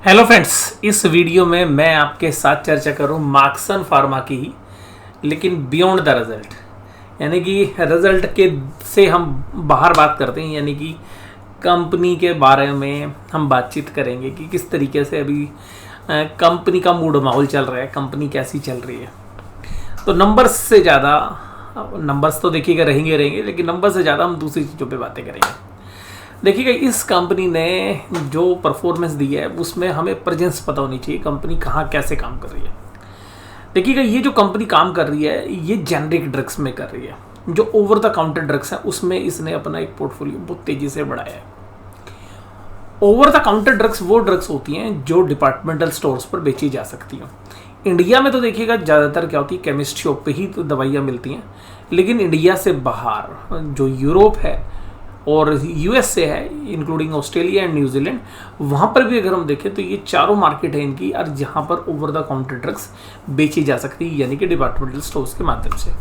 Hello friends, इस video में मैं आपके साथ चर्चा करूं मार्क्सन फार्मा की ही, लेकिन बियॉन्ड द रिजल्ट, यानी कि रिजल्ट के से हम बाहर बात करते हैं। यानी कि कंपनी के बारे में हम बातचीत करेंगे कि किस तरीके से अभी कंपनी का मूड माहौल चल रहा है, कंपनी कैसी चल रही है। तो नंबर्स से ज़्यादा, नंबर्स तो देखिएगा रहेंगे, लेकिन नंबर से ज़्यादा हम दूसरी चीज़ों पे बातें करेंगे। देखिएगा, इस कंपनी ने जो परफॉर्मेंस दी है उसमें हमें प्रेजेंस पता होनी चाहिए, कंपनी कहाँ कैसे काम कर रही है। देखिएगा, ये जो कंपनी काम कर रही है ये जेनरिक ड्रग्स में कर रही है। जो ओवर द काउंटर ड्रग्स है उसमें इसने अपना एक पोर्टफोलियो बहुत तेज़ी से बढ़ाया है। ओवर द काउंटर ड्रग्स वो ड्रग्स होती हैं जो डिपार्टमेंटल स्टोर्स पर बेची जा सकती हैं। इंडिया में तो देखिएगा ज़्यादातर क्या होती है, केमिस्ट शॉप पे ही तो दवाइयाँ मिलती हैं। लेकिन इंडिया से बाहर जो यूरोप है और यूएस से है, इंक्लूडिंग ऑस्ट्रेलिया एंड न्यूजीलैंड, वहाँ पर भी अगर हम देखें तो ये चारों मार्केट है इनकी, और जहाँ पर ओवर द काउंटर ड्रग्स बेची जा सकती है, यानी कि डिपार्टमेंटल स्टोर्स के माध्यम से।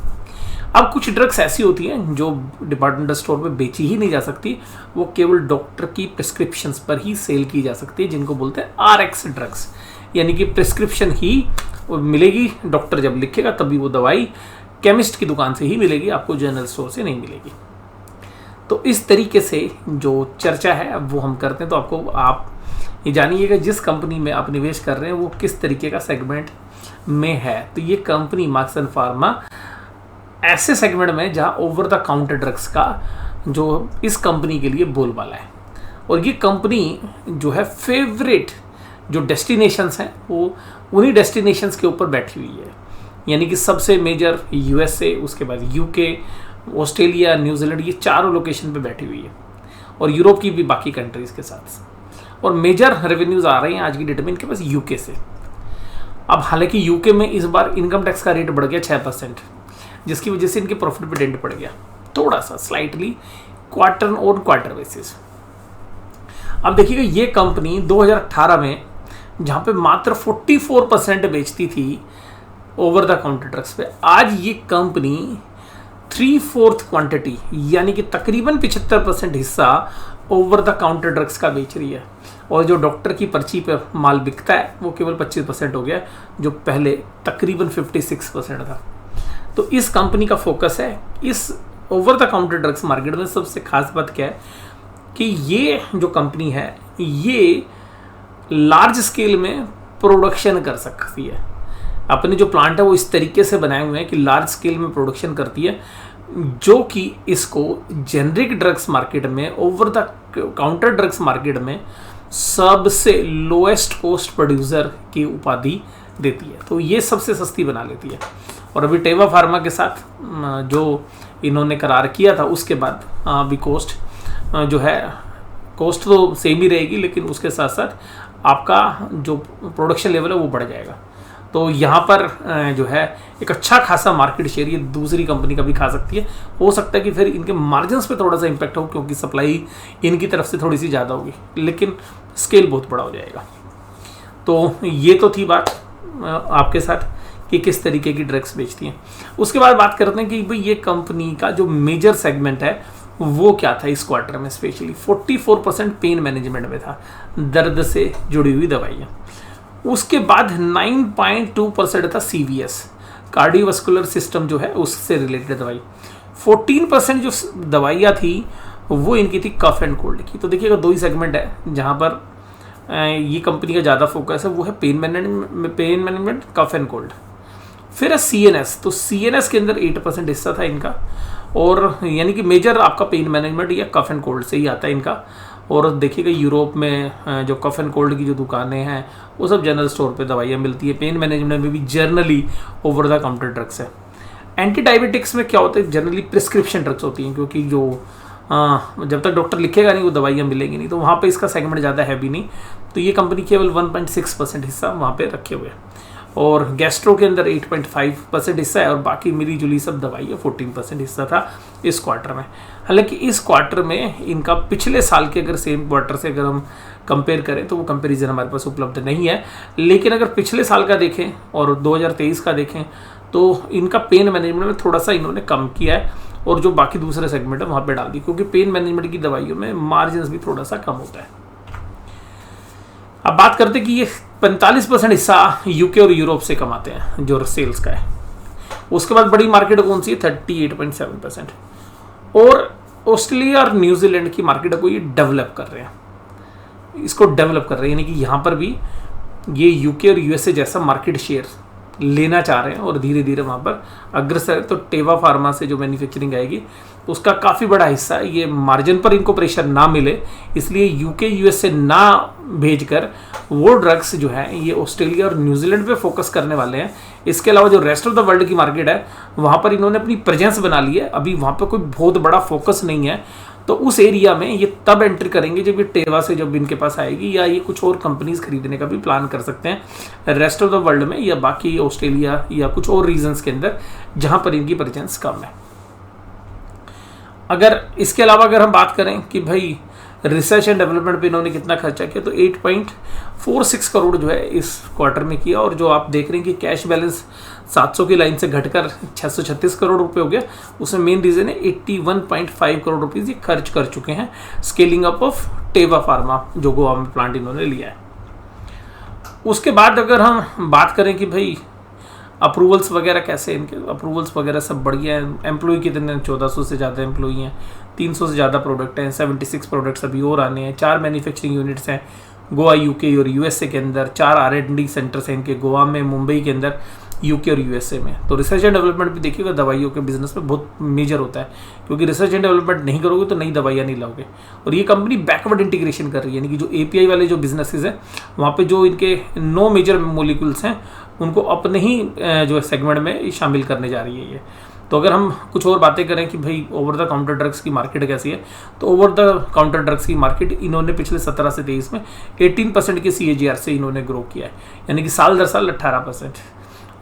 अब कुछ ड्रग्स ऐसी होती हैं जो डिपार्टमेंटल स्टोर में बेची ही नहीं जा सकती, वो केवल डॉक्टर की प्रिस्क्रिप्शंस पर ही सेल की जा सकती है, जिनको बोलते हैं आरएक्स ड्रग्स। यानी कि प्रिस्क्रिप्शन ही मिलेगी, डॉक्टर जब लिखेगा तभी वो दवाई केमिस्ट की दुकान से ही मिलेगी, आपको जनरल स्टोर से नहीं मिलेगी। तो इस तरीके से जो चर्चा है वो हम करते हैं। तो आप ये जानिएगा जिस कंपनी में आप निवेश कर रहे हैं वो किस तरीके का सेगमेंट में है। तो ये कंपनी मार्क्सन फार्मा ऐसे सेगमेंट में जहां ओवर द काउंटर ड्रग्स का जो इस कंपनी के लिए बोलबाला है, और ये कंपनी जो है फेवरेट जो डेस्टिनेशंस हैं वो उन्हीं डेस्टिनेशंस के ऊपर बैठी हुई है। यानी कि सबसे मेजर यूएसए, उसके बाद यूके, ऑस्ट्रेलिया, न्यूजीलैंड, ये चारों लोकेशन पे बैठी हुई है, और यूरोप की भी बाकी कंट्रीज़ के साथ। और मेजर रेवेन्यूज़ आ रहे हैं आज की डेट में इनके पास यूके से। अब हालांकि यूके में इस बार इनकम टैक्स का रेट बढ़ गया 6%, जिसकी वजह से इनके प्रॉफिट पे डेंट पड़ गया थोड़ा सा, slightly, quarter on quarter basis. अब देखिएगा, ये कंपनी 2018 में जहाँ पे मात्र 44% बेचती थी ओवर द काउंटर ड्रग्स पे, आज ये कंपनी 3/4 क्वांटिटी यानी कि तकरीबन 75% हिस्सा ओवर द काउंटर ड्रग्स का बेच रही है। और जो डॉक्टर की पर्ची पर माल बिकता है वो केवल 25% हो गया, जो पहले तकरीबन 56% था। तो इस कंपनी का फोकस है इस over the counter drugs market में। सबसे खास बात क्या है कि ये जो कंपनी है ये लार्ज स्केल में प्रोडक्शन कर सकती है। अपने जो प्लांट है वो इस तरीके से बनाए हुए हैं कि लार्ज स्केल में प्रोडक्शन करती है, जो कि इसको जेनरिक ड्रग्स मार्केट में, over the counter drugs market में सबसे लोएस्ट कॉस्ट प्रोड्यूसर की उपाधि देती है। तो ये सबसे सस्ती बना लेती है। और अभी टेवा फार्मा के साथ जो इन्होंने करार किया था उसके बाद अभी कॉस्ट जो है, कॉस्ट तो सेम ही रहेगी, लेकिन उसके साथ साथ आपका जो प्रोडक्शन लेवल है वो बढ़ जाएगा। तो यहाँ पर जो है एक अच्छा खासा मार्केट शेयर ये दूसरी कंपनी का भी खा सकती है। हो सकता है कि फिर इनके मार्जिन्स पे थोड़ा सा इम्पैक्ट हो, क्योंकि सप्लाई इनकी तरफ से थोड़ी सी ज़्यादा होगी, लेकिन स्केल बहुत बड़ा हो जाएगा। तो ये तो थी बात आपके साथ कि किस तरीके की ड्रग्स बेचती हैं। उसके बाद बात करते हैं कि भाई ये कंपनी का जो मेजर सेगमेंट है वो क्या था इस क्वार्टर में। स्पेशली 44% पेन मैनेजमेंट में था, दर्द से जुड़ी हुई दवाइयाँ। उसके बाद 9.2% था सीवीएस, कार्डियोवास्कुलर सिस्टम जो है उससे रिलेटेड दवाई। 14% जो दवाइयाँ थी वो इनकी थी कफ एंड कोल्ड की। तो देखिएगा, दो ही सेगमेंट है जहाँ पर ये कंपनी का ज़्यादा फोकस है, वो है pain management, cough and cold. फिर है सीएनएस, तो सीएनएस के अंदर 8% हिस्सा था इनका, और यानी कि मेजर आपका पेन मैनेजमेंट या कफ एंड कोल्ड से ही आता है इनका। और देखिएगा, यूरोप में जो कफ एंड कोल्ड की जो दुकानें हैं वो सब जनरल स्टोर पे दवाइयाँ मिलती है। पेन मैनेजमेंट में भी generally over the counter drugs है। एंटी डायबिटिक्स में क्या होता है, जनरली प्रिस्क्रिप्शन ड्रग्स होती हैं, क्योंकि जो जब तक डॉक्टर लिखेगा नहीं वो दवाइयाँ मिलेंगी नहीं, तो वहाँ पे इसका सेगमेंट ज़्यादा है भी नहीं। तो ये कंपनी केवल 1.6% हिस्सा वहाँ पे रखे हुए हैं। और गैस्ट्रो के अंदर 8.5% हिस्सा है, और बाकी मिली जुली सब दवाइयाँ 14% हिस्सा था इस क्वार्टर में। हालांकि इस क्वार्टर में इनका पिछले साल के अगर सेम क्वार्टर से अगर हम कंपेयर करें तो वो कंपैरिजन हमारे पास उपलब्ध नहीं है, लेकिन अगर पिछले साल का देखें और 2023 का देखें तो इनका पेन मैनेजमेंट में थोड़ा सा इन्होंने कम किया है, और जो बाकी दूसरे सेगमेंट है वहाँ पे डाल दी, क्योंकि पेन मैनेजमेंट की दवाइयों में मार्जिन भी थोड़ा सा कम होता है। अब बात करते कि ये 45% हिस्सा यूके और यूरोप से कमाते हैं जो सेल्स का है। उसके बाद बड़ी मार्केट कौन सी है, 38.7%। और ऑस्ट्रेलिया और न्यूजीलैंड की मार्केट को ये डेवलप कर रहे हैं, इसको डेवलप कर रहे हैं, यानी कि यहाँ पर भी ये यूके और यूएसए जैसा मार्केट शेयर लेना चाह रहे हैं और धीरे धीरे वहाँ पर अग्रसर है। तो टेवा फार्मा से जो मैन्युफैक्चरिंग आएगी उसका काफ़ी बड़ा हिस्सा, ये मार्जिन पर इनको प्रेशर ना मिले इसलिए यूके यूएसए ना भेजकर वो ड्रग्स जो है ये ऑस्ट्रेलिया और न्यूजीलैंड पे फोकस करने वाले हैं। इसके अलावा जो रेस्ट ऑफ द वर्ल्ड की मार्केट है वहाँ पर इन्होंने अपनी प्रेजेंस बना ली है, अभी वहाँ पर कोई बहुत बड़ा फोकस नहीं है। तो उस एरिया में ये तब एंट्री करेंगे जब ये टेवा से जब इनके पास आएगी, या ये कुछ और कंपनीज खरीदने का भी प्लान कर सकते हैं रेस्ट ऑफ द वर्ल्ड में, या बाकी ऑस्ट्रेलिया या कुछ और रीजन्स के अंदर जहां पर इनकी प्रेजेंस कम है। अगर इसके अलावा अगर हम बात करें कि भाई रिसर्च एंड डेवलपमेंट पे इन्होंने कितना खर्चा किया, तो 8.46 करोड़ जो है इस क्वार्टर में किया। और जो आप देख रहे हैं कि कैश बैलेंस 700 की लाइन से घटकर 636 करोड़ रुपए हो गया, उसमें मेन रीजन है 81.5 करोड़ रुपीज ये खर्च कर चुके हैं स्केलिंग अप ऑफ टेवा फार्मा जो गोवा में प्लांट इन्होंने लिया है। उसके बाद अगर हम बात करें कि भाई अप्रूवल्स वगैरह कैसे, इनके अप्रूवल्स वगैरह सब बढ़िया है। एम्प्लॉय कितने, 1400 से ज़्यादा एम्प्लॉय हैं, 300 से ज़्यादा प्रोडक्ट हैं, 76 प्रोडक्ट्स अभी और आने हैं, 4 मैन्युफैक्चरिंग यूनिट्स हैं गोवा, यूके और यूएसए के अंदर, 4 R&D सेंटर्स हैं इनके गोवा में, मुंबई के अंदर, यूके और यूएसए में। तो रिसर्च एंड डेवलपमेंट भी देखिएगा दवाइयों के बिजनेस में बहुत मेजर होता है, क्योंकि रिसर्च एंड डेवलपमेंट नहीं करोगे तो नई दवाइयाँ नहीं लाओगे। और ये कंपनी बैकवर्ड इंटीग्रेशन कर रही है, यानी कि जो API वाले जो बिजनेसेस हैं वहाँ पे जो इनके 9 मेजर मोलिक्यूल्स हैं उनको अपने ही जो सेगमेंट में शामिल करने जा रही है ये। तो अगर हम कुछ और बातें करें कि भाई ओवर द काउंटर ड्रग्स की मार्केट कैसी है, तो ओवर द काउंटर ड्रग्स की मार्केट इन्होंने पिछले 17 से 23 में 18% की CAGR से इन्होंने ग्रो किया है, यानी कि साल दर साल 18%।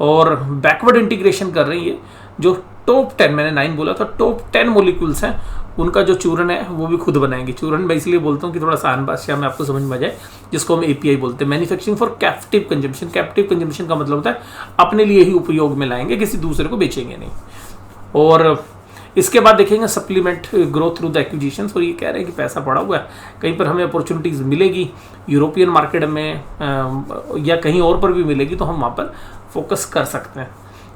और बैकवर्ड इंटीग्रेशन कर रही है, जो टॉप 10, मैंने 9 बोला था, टॉप 10 मोलिक्यूल्स हैं उनका जो चूरन है वो भी खुद बनाएंगे। चूरन मैं इसलिए बोलता हूँ कि थोड़ा आसान भाषा में आपको समझ में आ जाए, जिसको हम API बोलते हैं, manufacturing for captive consumption. Captive consumption का मतलब होता है अपने लिए ही उपयोग में लाएंगे, किसी दूसरे को बेचेंगे नहीं। और इसके बाद देखेंगे supplement growth through the acquisitions, और ये कह रहे हैं कि पैसा पड़ा हुआ है, कहीं पर हमें अपॉर्चुनिटीज़ मिलेगी यूरोपियन मार्केट में या कहीं और पर भी मिलेगी तो हम वहाँ पर फोकस कर सकते हैं।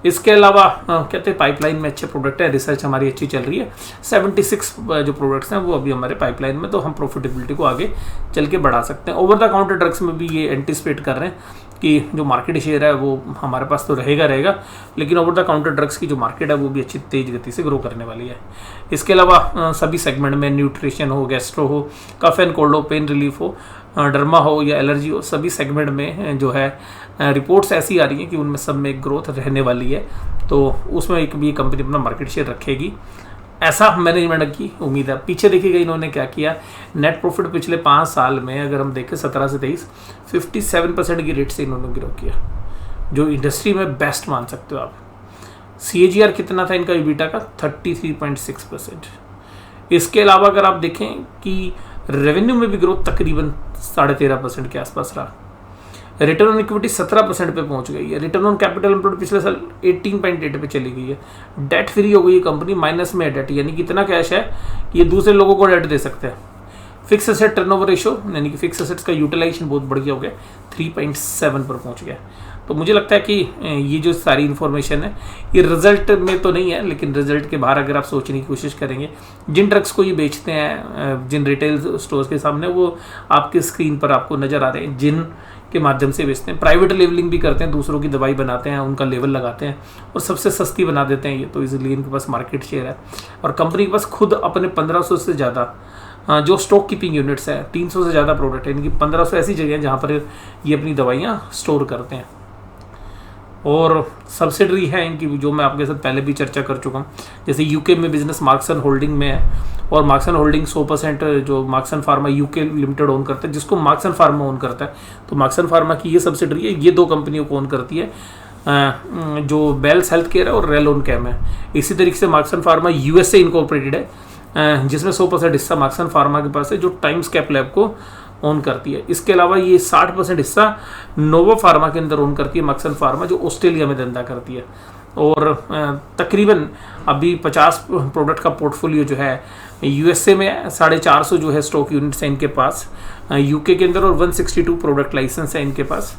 इसके अलावा कहते हैं पाइपलाइन में अच्छे प्रोडक्ट है, रिसर्च हमारी अच्छी चल रही है, 76 जो प्रोडक्ट्स हैं वो अभी हमारे पाइपलाइन में, तो हम प्रॉफिटेबिलिटी को आगे चल के बढ़ा सकते हैं। ओवर द काउंटर ड्रग्स में भी ये एंटिसिपेट कर रहे हैं कि जो मार्केट शेयर है वो हमारे पास तो रहेगा, लेकिन ओवर द काउंटर ड्रग्स की जो मार्केट है वो भी अच्छी तेज गति से ग्रो करने वाली है। इसके अलावा सभी सेगमेंट में, न्यूट्रिशन हो, गैस्ट्रो हो, कफ एंड कोल्ड हो, पेन रिलीफ हो, डर्मा हो या एलर्जी हो, सभी सेगमेंट में जो है रिपोर्ट्स ऐसी आ रही हैं कि उनमें सब में ग्रोथ रहने वाली है। तो उसमें एक भी कंपनी अपना मार्केट शेयर रखेगी, ऐसा मैनेजमेंट की उम्मीद है। पीछे देखिएगा इन्होंने क्या किया, नेट प्रॉफिट पिछले 5 साल में अगर हम देखें 17 से 23 57% की रेट से इन्होंने ग्रो किया, जो इंडस्ट्री में बेस्ट मान सकते हो आप। CAGR कितना था इनका EBITDA का, 33.6%। इसके अलावा अगर आप देखें कि रेवेन्यू में भी ग्रोथ तकरीबन 13.5% के आसपास रहा। रिटर्न ऑन इक्विटी 17% पे पहुंच गई है। रिटर्न ऑन कैपिटल एम्प्लॉयड पिछले साल 18.8 पे चली गई है। डेट फ्री हो गई है कंपनी, माइनस में है डेट, यानी कि इतना कैश है कि ये दूसरे लोगों को डेट दे सकते हैं। फिक्स एसेट टर्नओवर रेशो यानी कि फिक्स एसेट्स का यूटिलाइजेशन बहुत बढ़िया हो गया, 3.7 पर पहुंच गया। तो मुझे लगता है कि ये जो सारी इन्फॉर्मेशन है ये रिजल्ट में तो नहीं है, लेकिन रिजल्ट के बाहर अगर आप सोचने की कोशिश करेंगे, जिन ड्रग्स को ये बेचते हैं जिन रिटेल स्टोर्स के सामने, वो आपके स्क्रीन पर आपको नज़र आ रहे हैं, जिन के माध्यम से बेचते हैं। प्राइवेट लेवलिंग भी करते हैं, दूसरों की दवाई बनाते हैं, उनका लेवल लगाते हैं और सबसे सस्ती बना देते हैं ये, तो इसलिए इनके पास मार्केट शेयर है। और कंपनी के पास खुद अपने 1500 से ज़्यादा जो स्टॉक कीपिंग यूनिट्स हैं, 300 से ज़्यादा प्रोडक्ट है, इनकी 1500 ऐसी जगह हैं जहाँ पर ये अपनी दवाइयाँ स्टोर करते हैं। और सब्सिडरी है इनकी, जो मैं आपके साथ पहले भी चर्चा कर चुका हूँ, जैसे यूके में बिजनेस मार्क्सन होल्डिंग में है, और मार्क्सन होल्डिंग 100% जो Marksans pharma UK limited own करता है, जिसको मार्क्सन फार्मा ओन करता है। तो मार्क्सन फार्मा की ये सब्सिडरी है, ये 2 कंपनियों को ओन करती है, जो बेल्स हेल्थ केयर है और रेल ऑन कैम है। इसी तरीके से मार्क्सन फार्मा USA इनकॉर्पोरेटेड है, जिसमें 100% हिस्सा मार्क्सन फार्मा के पास है, जो टाइम्स कैप लैब को ओन करती है। इसके अलावा ये 60% हिस्सा नोवो फार्मा के अंदर ओन करती है मार्क्सन फार्मा, जो ऑस्ट्रेलिया में धंधा करती है। और तकरीबन अभी 50 प्रोडक्ट का पोर्टफोलियो जो है यूएसए में 450 जो है स्टॉक यूनिट्स है इनके पास, यूके के अंदर, और 162 प्रोडक्ट लाइसेंस है इनके पास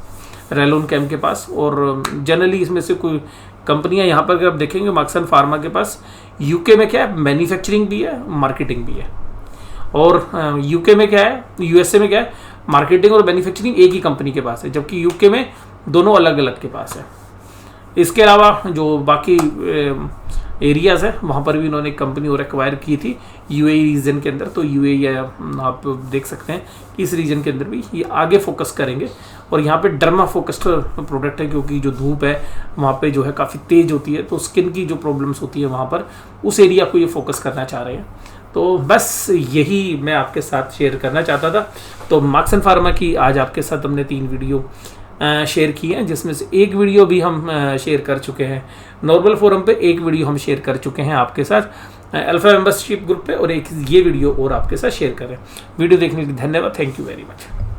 रेलोन कैम के पास। और जनरली इसमें से कोई कंपनियां यहाँ पर अगर आप देखेंगे मार्क्सन फार्मा के पास यूके में क्या है, मैन्युफैक्चरिंग भी है, मार्केटिंग भी है। और यूके में क्या है, यूएसए में क्या है, मार्केटिंग और मैन्युफैक्चरिंग एक ही कंपनी के पास है, जबकि यूके में दोनों अलग अलग के पास है। इसके अलावा जो बाकी एरियाज़ है वहाँ पर भी इन्होंने एक कंपनी और एक्वायर की थी यूएई रीजन के अंदर। तो यूएई आप देख सकते हैं कि इस रीजन के अंदर भी ये आगे फोकस करेंगे। और यहाँ पे डर्मा फोकस्ड प्रोडक्ट है, क्योंकि जो धूप है वहाँ पे जो है काफ़ी तेज़ होती है, तो स्किन की जो प्रॉब्लम्स होती है वहाँ पर उस एरिया को ये फोकस करना चाह रहे हैं। तो बस यही मैं आपके साथ शेयर करना चाहता था। तो मार्क्सन फार्मा की आज आपके साथ हमने 3 वीडियो शेयर किए हैं, जिसमें से एक वीडियो भी हम शेयर कर चुके हैं नॉर्मल फोरम पे, एक वीडियो हम शेयर कर चुके हैं आपके साथ अल्फा मेंबरशिप ग्रुप पे, और एक ये वीडियो और आपके साथ शेयर कर रहे हैं। वीडियो देखने के लिए धन्यवाद। Thank you very much.